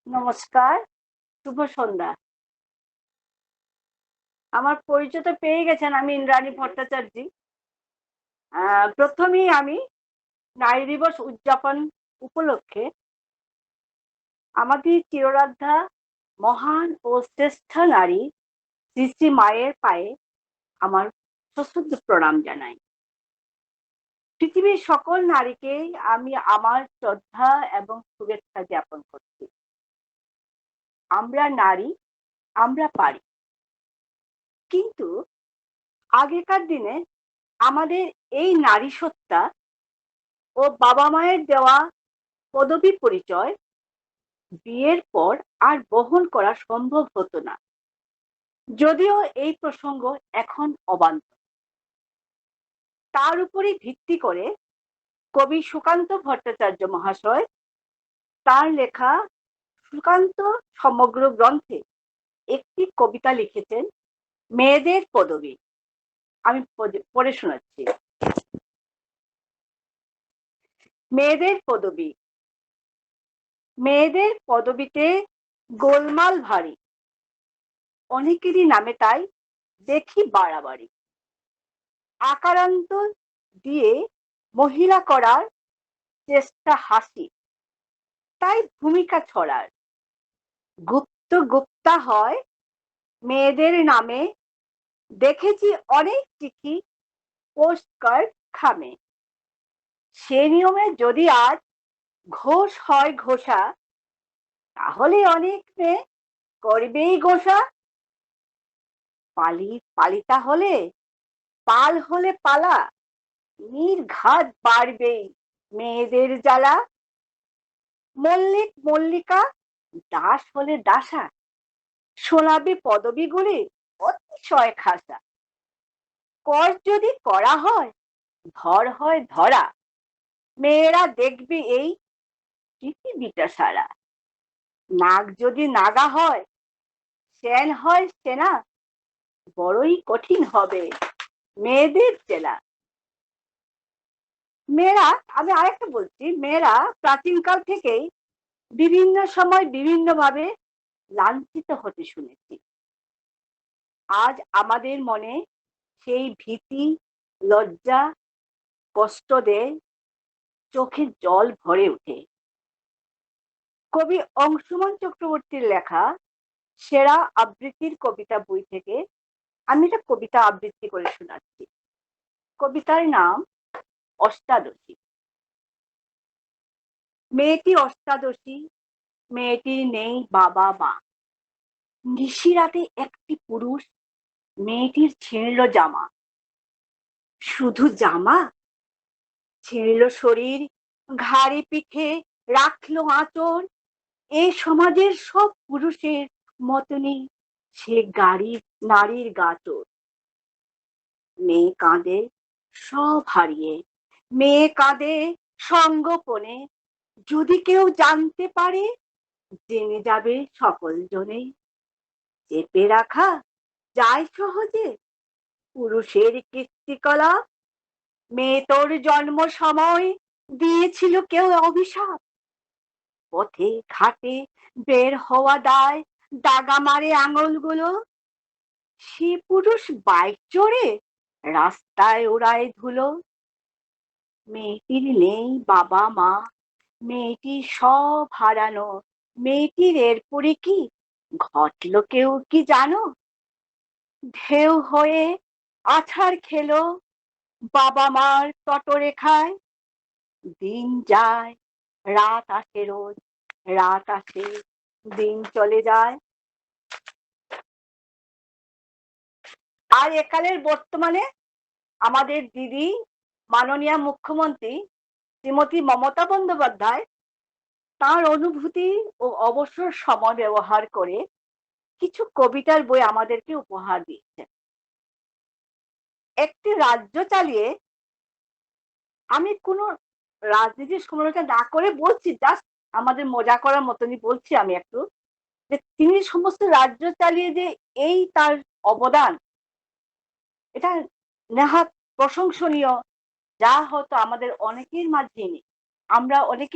নমস্কার, শুভ সন্ধ্যা। আমার পরিচয় তো পেয়ে গেছেন, আমি ইন্দ্রাণী ভট্টাচার্য। প্রথমেই আমি নারী দিবস উদযাপন উপলক্ষে আমাদের চিরারাধ্যা মহান ও শ্রেষ্ঠ নারী শ্রী শ্রী মায়ের পায়ে আমার সশ্রদ্ধ প্রণাম জানাই। পৃথিবীর সকল নারীকেই আমি আমার শ্রদ্ধা এবং শুভেচ্ছা জ্ঞাপন করছি। আমরা নারী, আমরা পারি। কিন্তু আগেকার দিনে আমাদের এই নারী সত্তা ও বাবা মায়ের দেওয়া পদবী পরিচয় বিয়ের পর আর বহন করা সম্ভব হতো না, যদিও এই প্রসঙ্গ এখন অবান্তর। তার উপরই ভিত্তি করে কবি সুকান্ত ভট্টাচার্য মহাশয় তার লেখা সুকান্ত সমগ্র গ্রন্থে একটি কবিতা লিখেছেন, মেয়েদের পদবী। আমি পড়ে শোনাচ্ছি। মেয়েদের পদবী। মেয়েদের পদবীতে গোলমাল ভারী, অনেকেরই নামে তাই দেখি বাড়াবাড়ি। আকারান্ত দিয়ে মহিলা করার চেষ্টা হাসি, তাই ভূমিকা ছড়ার। গুপ্ত গুপ্তা হয় মেয়েদের নামে, দেখেছি অনেক চিঠি পোস্টকার্ড খামে। সে নিয়মে যদি আজ ঘোষ হয় ঘোষা, তাহলে অনেক মেয়ে করবেই গোসা। পালিতা হলে, পাল হলে পালা, নির্ঘাত বাড়বেই মেয়েদের জ্বালা। মল্লিক মল্লিকা, দাস হলে দাসা, শোনাবে পদবীগুলি অতিশয় খাসা। কর যদি করা হয়, ধর হয় ধরা, মেয়েরা দেখবি এই পৃথিবীটা সারা। নাগ যদি নাগা হয়, সেন হয় সেনা, বড়ই কঠিন হবে মেয়েদের চেলা। মেয়েরা, আমি আরেকটা বলছি, মেয়েরা প্রাচীনকাল থেকেই বিভিন্ন সময় বিভিন্ন ভাবে লাঞ্ছিত হতে শুনেছি। আজ আমাদের মনে সেই ভীতি, লজ্জা, কষ্ট দেয়, চোখে জল ভরে ওঠে। কবি অংশুমান চক্রবর্তীর লেখা সেরা আবৃত্তির কবিতা বই থেকে আমি একটা কবিতা আবৃত্তি করে শোনাচ্ছি। কবিতার নাম অষ্টাদশী। মেয়েটি অষ্টাদশী, মেয়েটির নেই বাবা মা। নিশিরাতে একটি পুরুষ মেয়েটির ছিঁড়ল জামা। শুধু জামা, ছিঁড়ল শরীর, ঘাড়ে পিঠে রাখলো আঁচড়। এই সমাজের সব পুরুষের মতনই সে নারীর গাচর। মেয়ে কাঁদে সব হারিয়ে, মেয়ে কাঁদে সঙ্গোপনে। যদি কেউ জানতে পারে, জেনে যাবে সকল জনে। চেপে রাখা যায় সহজে পুরুষের কীর্তিকলাপ। মেয়ে তোর জন্ম সময় দিয়েছিল কেউ অভিশাপ। পথে ঘাটে বের হওয়া দায়, দাগা মারে আঙুলগুলো। সে পুরুষ বাইক চড়ে রাস্তায় ওড়ায় ধুলো। মেয়েটির নেই বাবা মা, মেয়েটির সব হারানো। মেয়েটির এরপরে কি ঘটলো কেউ কি জানো? ঢেউ হয়ে আছাড় খেলো বাবা মার তটরেখায়। দিন যায়, রাত আসে রোজ, রাত আসে, দিন চলে যায়। আর একালের বর্তমানে আমাদের দিদি মাননীয় মুখ্যমন্ত্রী শ্রীমতী মমতা বন্দ্যোপাধ্যায় তার অনুভূতি ও অবসর সময় ব্যবহার করে কিছু কবিতার বই আমাদেরকে উপহার দিয়েছেন। একটি রাজ্য চালিয়ে, আমি কোনো রাজনীতির সমালোচনা না করে বলছি, জাস্ট আমাদের মজা করার মতনই বলছি আমি একটু, যে তিনি সমস্ত রাজ্য চালিয়ে যে এই তার অবদান, এটা নেহাত প্রশংসনীয়, যা হয়তো আমাদের অনেকের মাঝে নেই। আমরা অনেকে